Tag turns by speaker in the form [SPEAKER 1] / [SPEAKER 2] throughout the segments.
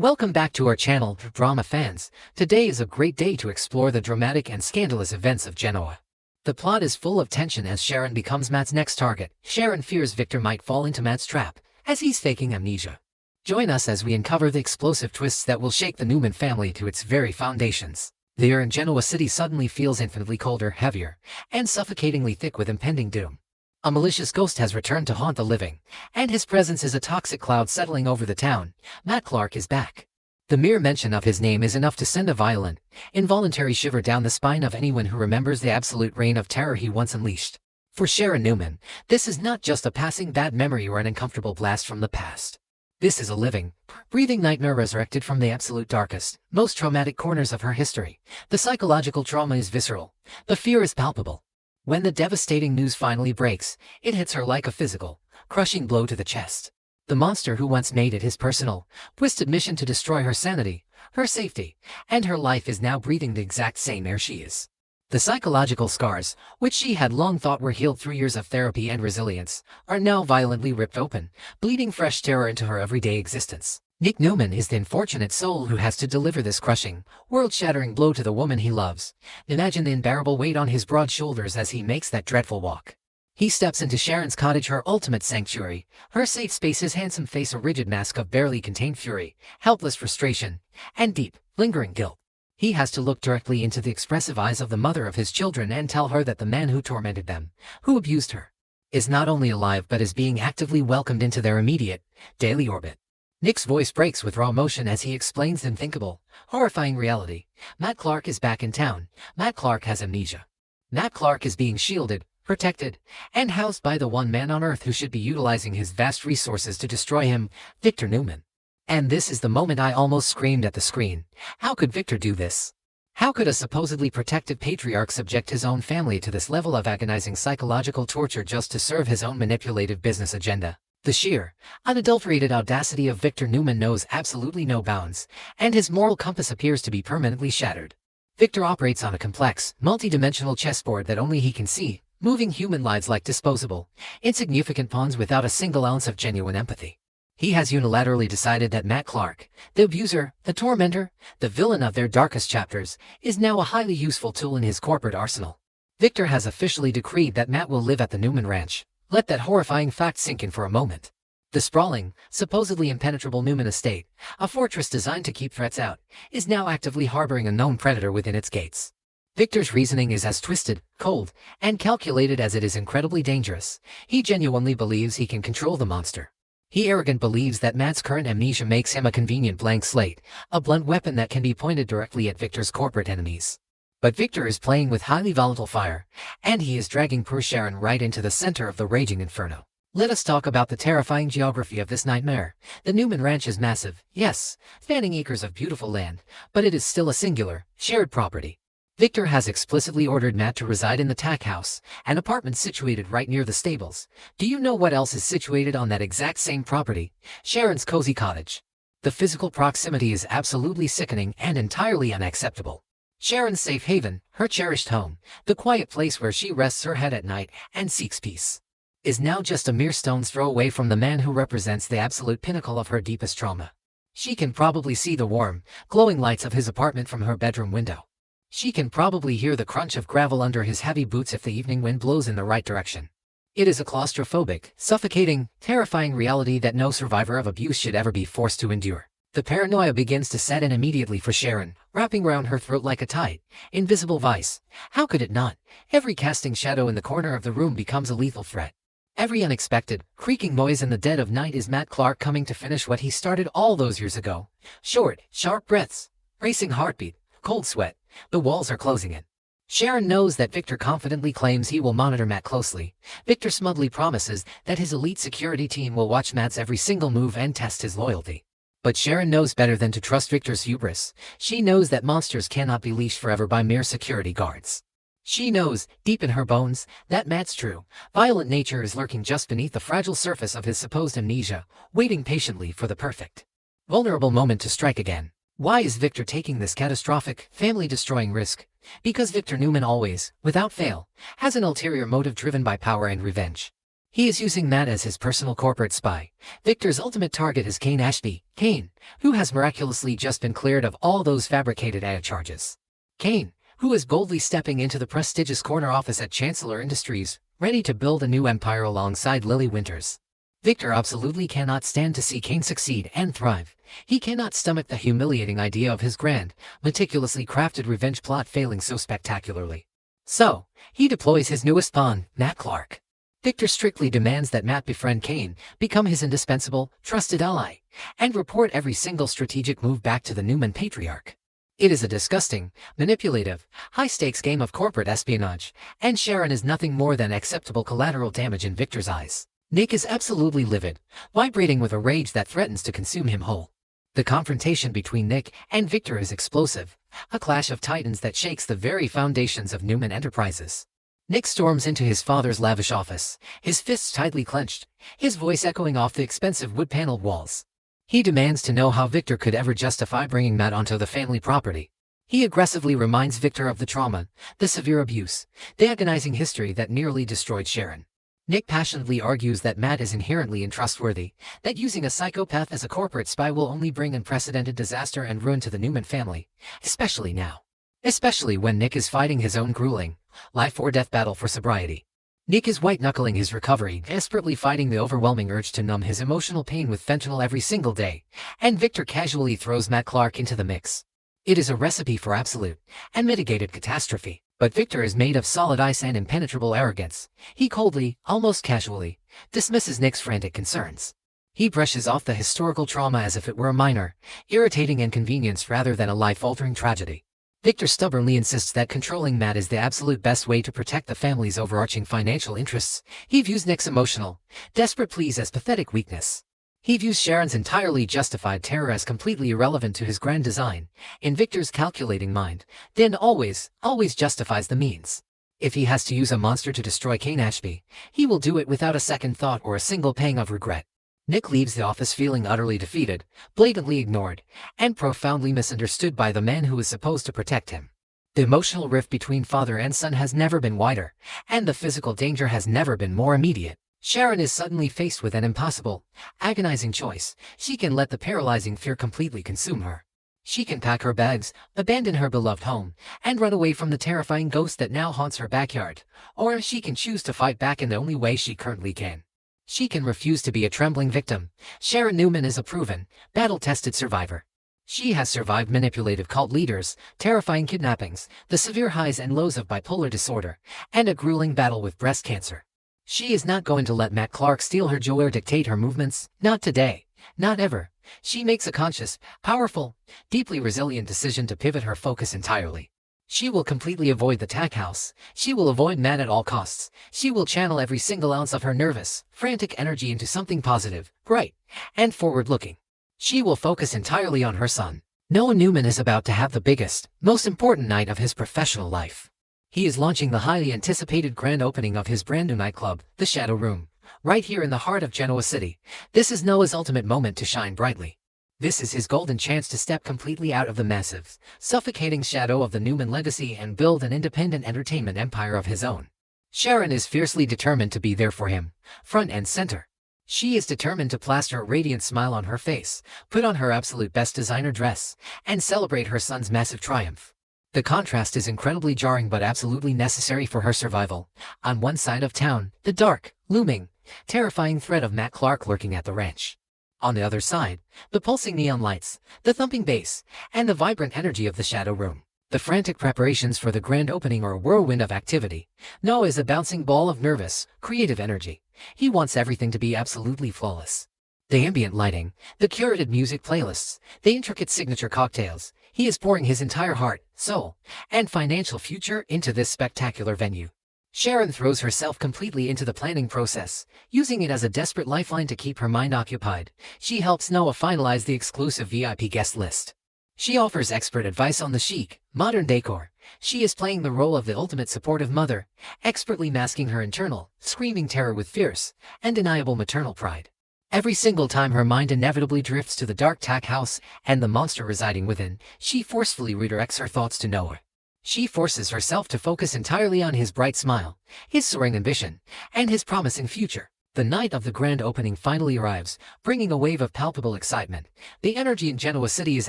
[SPEAKER 1] Welcome back to our channel, drama fans. Today is a great day to explore the dramatic and scandalous events of Genoa. The plot is full of tension as Sharon becomes Matt's next target. Sharon fears Victor might fall into Matt's trap, as he's faking amnesia. Join us as we uncover the explosive twists that will shake the Newman family to its very foundations. The air in Genoa City suddenly feels infinitely colder, heavier, and suffocatingly thick with impending doom. A malicious ghost has returned to haunt the living, and his presence is a toxic cloud settling over the town. Matt Clark is back. The mere mention of his name is enough to send a violent, involuntary shiver down the spine of anyone who remembers the absolute reign of terror he once unleashed. For Sharon Newman, this is not just a passing bad memory or an uncomfortable blast from the past. This is a living, breathing nightmare resurrected from the absolute darkest, most traumatic corners of her history. The psychological trauma is visceral. The fear is palpable. When the devastating news finally breaks, it hits her like a physical, crushing blow to the chest. The monster who once made it his personal, twisted mission to destroy her sanity, her safety, and her life is now breathing the exact same air she is. The psychological scars, which she had long thought were healed through years of therapy and resilience, are now violently ripped open, bleeding fresh terror into her everyday existence. Nick Newman is the unfortunate soul who has to deliver this crushing, world-shattering blow to the woman he loves. Imagine the unbearable weight on his broad shoulders as he makes that dreadful walk. He steps into Sharon's cottage, her ultimate sanctuary, her safe space, his handsome face a rigid mask of barely contained fury, helpless frustration, and deep, lingering guilt. He has to look directly into the expressive eyes of the mother of his children and tell her that the man who tormented them, who abused her, is not only alive but is being actively welcomed into their immediate, daily orbit. Nick's voice breaks with raw emotion as he explains the unthinkable, horrifying reality. Matt Clark is back in town. Matt Clark has amnesia. Matt Clark is being shielded, protected, and housed by the one man on Earth who should be utilizing his vast resources to destroy him, Victor Newman. And this is the moment I almost screamed at the screen. How could Victor do this? How could a supposedly protective patriarch subject his own family to this level of agonizing psychological torture just to serve his own manipulative business agenda? The sheer, unadulterated audacity of Victor Newman knows absolutely no bounds, and his moral compass appears to be permanently shattered. Victor operates on a complex, multi-dimensional chessboard that only he can see, moving human lives like disposable, insignificant pawns without a single ounce of genuine empathy. He has unilaterally decided that Matt Clark, the abuser, the tormentor, the villain of their darkest chapters, is now a highly useful tool in his corporate arsenal. Victor has officially decreed that Matt will live at the Newman Ranch. Let that horrifying fact sink in for a moment. The sprawling, supposedly impenetrable Newman estate, a fortress designed to keep threats out, is now actively harboring a known predator within its gates. Victor's reasoning is as twisted, cold, and calculated as it is incredibly dangerous. He genuinely believes he can control the monster. He arrogantly believes that Matt's current amnesia makes him a convenient blank slate, a blunt weapon that can be pointed directly at Victor's corporate enemies. But Victor is playing with highly volatile fire, and he is dragging poor Sharon right into the center of the raging inferno. Let us talk about the terrifying geography of this nightmare. The Newman Ranch is massive, yes, spanning acres of beautiful land, but it is still a singular, shared property. Victor has explicitly ordered Matt to reside in the tack house, an apartment situated right near the stables. Do you know what else is situated on that exact same property? Sharon's cozy cottage. The physical proximity is absolutely sickening and entirely unacceptable. Sharon's safe haven, her cherished home, the quiet place where she rests her head at night and seeks peace, is now just a mere stone's throw away from the man who represents the absolute pinnacle of her deepest trauma. She can probably see the warm, glowing lights of his apartment from her bedroom window. She can probably hear the crunch of gravel under his heavy boots if the evening wind blows in the right direction. It is a claustrophobic, suffocating, terrifying reality that no survivor of abuse should ever be forced to endure. The paranoia begins to set in immediately for Sharon, wrapping around her throat like a tight, invisible vice. How could it not? Every casting shadow in the corner of the room becomes a lethal threat. Every unexpected, creaking noise in the dead of night is Matt Clark coming to finish what he started all those years ago. Short, sharp breaths, racing heartbeat, cold sweat. The walls are closing in. Sharon knows that Victor confidently claims he will monitor Matt closely. Victor smugly promises that his elite security team will watch Matt's every single move and test his loyalty. But Sharon knows better than to trust Victor's hubris. She knows that monsters cannot be leashed forever by mere security guards. She knows, deep in her bones, that Matt's true, violent nature is lurking just beneath the fragile surface of his supposed amnesia, waiting patiently for the perfect, vulnerable moment to strike again. Why is Victor taking this catastrophic, family-destroying risk? Because Victor Newman always, without fail, has an ulterior motive driven by power and revenge. He is using Matt as his personal corporate spy. Victor's ultimate target is Kane Ashby, Kane, who has miraculously just been cleared of all those fabricated AI charges. Kane, who is boldly stepping into the prestigious corner office at Chancellor Industries, ready to build a new empire alongside Lily Winters. Victor absolutely cannot stand to see Kane succeed and thrive. He cannot stomach the humiliating idea of his grand, meticulously crafted revenge plot failing so spectacularly. So, he deploys his newest pawn, Matt Clark. Victor strictly demands that Matt befriend Kane, become his indispensable, trusted ally, and report every single strategic move back to the Newman patriarch. It is a disgusting, manipulative, high-stakes game of corporate espionage, and Sharon is nothing more than acceptable collateral damage in Victor's eyes. Nick is absolutely livid, vibrating with a rage that threatens to consume him whole. The confrontation between Nick and Victor is explosive, a clash of titans that shakes the very foundations of Newman Enterprises. Nick storms into his father's lavish office, his fists tightly clenched, his voice echoing off the expensive wood-paneled walls. He demands to know how Victor could ever justify bringing Matt onto the family property. He aggressively reminds Victor of the trauma, the severe abuse, the agonizing history that nearly destroyed Sharon. Nick passionately argues that Matt is inherently untrustworthy, that using a psychopath as a corporate spy will only bring unprecedented disaster and ruin to the Newman family, especially now. Especially when Nick is fighting his own grueling, life-or-death battle for sobriety. Nick is white-knuckling his recovery, desperately fighting the overwhelming urge to numb his emotional pain with fentanyl every single day, and Victor casually throws Matt Clark into the mix. It is a recipe for absolute and mitigated catastrophe, but Victor is made of solid ice and impenetrable arrogance. He coldly, almost casually, dismisses Nick's frantic concerns. He brushes off the historical trauma as if it were a minor, irritating inconvenience rather than a life-altering tragedy. Victor stubbornly insists that controlling Matt is the absolute best way to protect the family's overarching financial interests. He views Nick's emotional, desperate pleas as pathetic weakness. He views Sharon's entirely justified terror as completely irrelevant to his grand design. In Victor's calculating mind, then always justifies the means. If he has to use a monster to destroy Kane Ashby, he will do it without a second thought or a single pang of regret. Nick leaves the office feeling utterly defeated, blatantly ignored, and profoundly misunderstood by the man who is supposed to protect him. The emotional rift between father and son has never been wider, and the physical danger has never been more immediate. Sharon is suddenly faced with an impossible, agonizing choice. She can let the paralyzing fear completely consume her. She can pack her bags, abandon her beloved home, and run away from the terrifying ghost that now haunts her backyard, or she can choose to fight back in the only way she currently can. She can refuse to be a trembling victim. Sharon Newman is a proven, battle-tested survivor. She has survived manipulative cult leaders, terrifying kidnappings, the severe highs and lows of bipolar disorder, and a grueling battle with breast cancer. She is not going to let Matt Clark steal her joy or dictate her movements, not today, not ever. She makes a conscious, powerful, deeply resilient decision to pivot her focus entirely. She will completely avoid the tack house. She will avoid Matt at all costs. She will channel every single ounce of her nervous, frantic energy into something positive, bright, and forward-looking. She will focus entirely on her son. Noah Newman is about to have the biggest, most important night of his professional life. He is launching the highly anticipated grand opening of his brand new nightclub, the Shadow Room, right here in the heart of Genoa City. This is Noah's ultimate moment to shine brightly. This is his golden chance to step completely out of the massive, suffocating shadow of the Newman legacy and build an independent entertainment empire of his own. Sharon is fiercely determined to be there for him, front and center. She is determined to plaster a radiant smile on her face, put on her absolute best designer dress, and celebrate her son's massive triumph. The contrast is incredibly jarring but absolutely necessary for her survival. On one side of town, the dark, looming, terrifying threat of Matt Clark lurking at the ranch. On the other side, the pulsing neon lights, the thumping bass, and the vibrant energy of the Shadow Room. The frantic preparations for the grand opening are a whirlwind of activity. Noah is a bouncing ball of nervous, creative energy. He wants everything to be absolutely flawless. The ambient lighting, the curated music playlists, the intricate signature cocktails. He is pouring his entire heart, soul, and financial future into this spectacular venue. Sharon throws herself completely into the planning process, using it as a desperate lifeline to keep her mind occupied. She helps Noah finalize the exclusive VIP guest list. She offers expert advice on the chic, modern decor. She is playing the role of the ultimate supportive mother, expertly masking her internal, screaming terror with fierce, undeniable maternal pride. Every single time her mind inevitably drifts to the dark tack house and the monster residing within, she forcefully redirects her thoughts to Noah. She forces herself to focus entirely on his bright smile, his soaring ambition, and his promising future. The night of the grand opening finally arrives, bringing a wave of palpable excitement. The energy in Genoa City is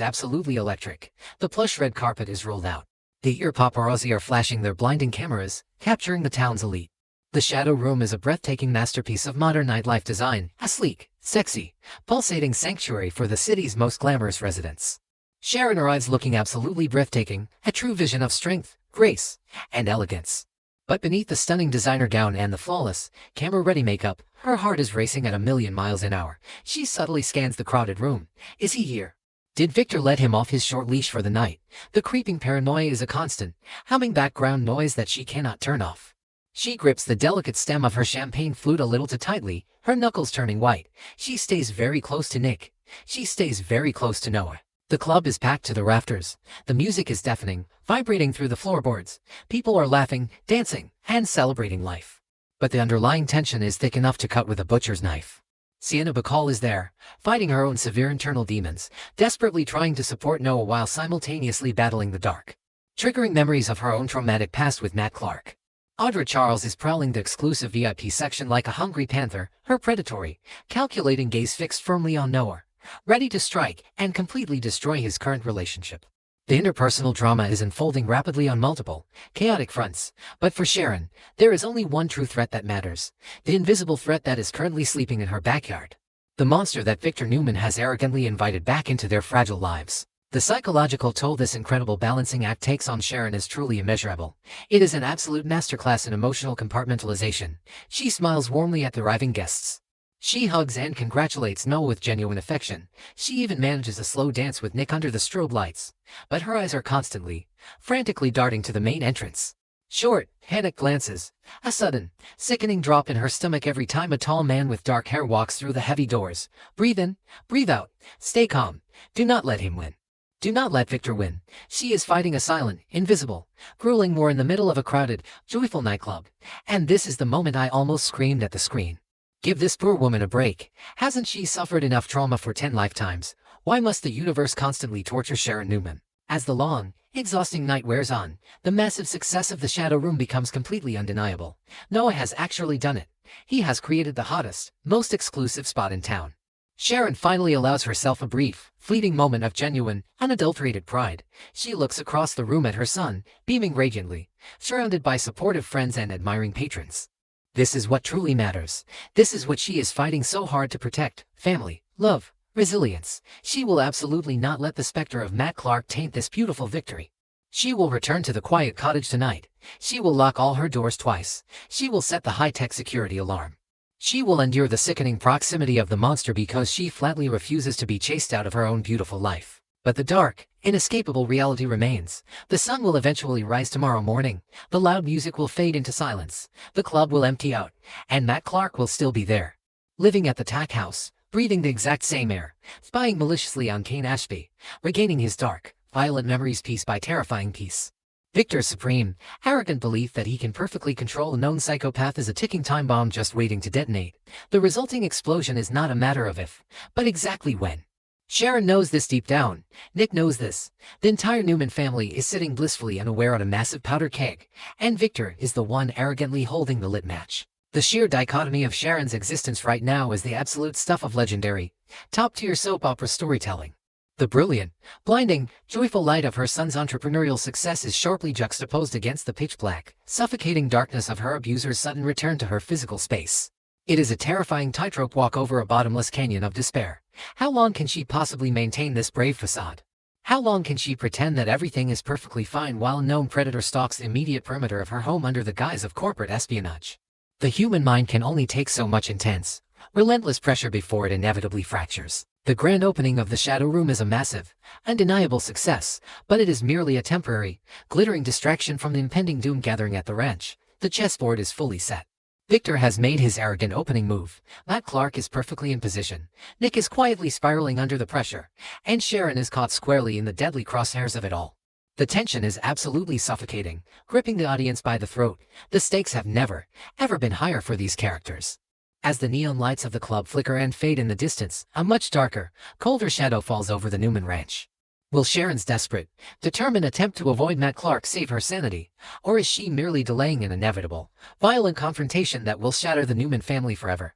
[SPEAKER 1] absolutely electric. The plush red carpet is rolled out. The ear paparazzi are flashing their blinding cameras, capturing the town's elite. The Shadow Room is a breathtaking masterpiece of modern nightlife design, a sleek, sexy, pulsating sanctuary for the city's most glamorous residents. Sharon arrives looking absolutely breathtaking, a true vision of strength, grace, and elegance. But beneath the stunning designer gown and the flawless, camera-ready makeup, her heart is racing at 1,000,000 miles an hour. She subtly scans the crowded room. Is he here? Did Victor let him off his short leash for the night? The creeping paranoia is a constant, humming background noise that she cannot turn off. She grips the delicate stem of her champagne flute a little too tightly, her knuckles turning white. She stays very close to Nick. She stays very close to Noah. The club is packed to the rafters. The music is deafening, vibrating through the floorboards. People are laughing, dancing, and celebrating life. But the underlying tension is thick enough to cut with a butcher's knife. Sienna Bacall is there, fighting her own severe internal demons, desperately trying to support Noah while simultaneously battling the dark, triggering memories of her own traumatic past with Matt Clark. Audra Charles is prowling the exclusive VIP section like a hungry panther, her predatory, calculating gaze fixed firmly on Noah, ready to strike and completely destroy his current relationship. The interpersonal drama is unfolding rapidly on multiple, chaotic fronts, but for Sharon, there is only one true threat that matters, the invisible threat that is currently sleeping in her backyard. The monster that Victor Newman has arrogantly invited back into their fragile lives. The psychological toll this incredible balancing act takes on Sharon is truly immeasurable. It is an absolute masterclass in emotional compartmentalization. She smiles warmly at the arriving guests. She hugs and congratulates Noah with genuine affection. She even manages a slow dance with Nick under the strobe lights. But her eyes are constantly, frantically darting to the main entrance. Short, panicked glances. A sudden, sickening drop in her stomach every time a tall man with dark hair walks through the heavy doors. Breathe in, breathe out. Stay calm. Do not let him win. Do not let Victor win. She is fighting a silent, invisible, grueling war in the middle of a crowded, joyful nightclub. And this is the moment I almost screamed at the screen. Give this poor woman a break. Hasn't she suffered enough trauma for 10 lifetimes? Why must the universe constantly torture Sharon Newman? As the long, exhausting night wears on, the massive success of the Shadow Room becomes completely undeniable. Noah has actually done it. He has created the hottest, most exclusive spot in town. Sharon finally allows herself a brief, fleeting moment of genuine, unadulterated pride. She looks across the room at her son, beaming radiantly, surrounded by supportive friends and admiring patrons. This is what truly matters. This is what she is fighting so hard to protect: family, love, resilience. She will absolutely not let the specter of Matt Clark taint this beautiful victory. She will return to the quiet cottage tonight. She will lock all her doors twice. She will set the high-tech security alarm. She will endure the sickening proximity of the monster because she flatly refuses to be chased out of her own beautiful life. But the dark, inescapable reality remains. The sun will eventually rise tomorrow morning. The loud music will fade into silence. The club will empty out, and Matt Clark will still be there, living at the Tack House, breathing the exact same air, spying maliciously on Kane Ashby, regaining his dark, violent memories piece by terrifying piece. Victor's supreme, arrogant belief that he can perfectly control a known psychopath is a ticking time bomb just waiting to detonate. The resulting explosion is not a matter of if, but exactly when. Sharon knows this deep down. Nick knows this. The entire Newman family is sitting blissfully unaware on a massive powder keg, and Victor is the one arrogantly holding the lit match. The sheer dichotomy of Sharon's existence right now is the absolute stuff of legendary, top-tier soap opera storytelling. The brilliant, blinding, joyful light of her son's entrepreneurial success is sharply juxtaposed against the pitch-black, suffocating darkness of her abuser's sudden return to her physical space. It is a terrifying tightrope walk over a bottomless canyon of despair. How long can she possibly maintain this brave facade? How long can she pretend that everything is perfectly fine while a known predator stalks the immediate perimeter of her home under the guise of corporate espionage? The human mind can only take so much intense, relentless pressure before it inevitably fractures. The grand opening of the Shadow Room is a massive, undeniable success, but it is merely a temporary, glittering distraction from the impending doom gathering at the ranch. The chessboard is fully set. Victor has made his arrogant opening move. Matt Clark is perfectly in position. Nick is quietly spiraling under the pressure, and Sharon is caught squarely in the deadly crosshairs of it all. The tension is absolutely suffocating, gripping the audience by the throat. The stakes have never, ever been higher for these characters. As the neon lights of the club flicker and fade in the distance, a much darker, colder shadow falls over the Newman ranch. Will Sharon's desperate, determined attempt to avoid Matt Clark save her sanity, or is she merely delaying an inevitable, violent confrontation that will shatter the Newman family forever?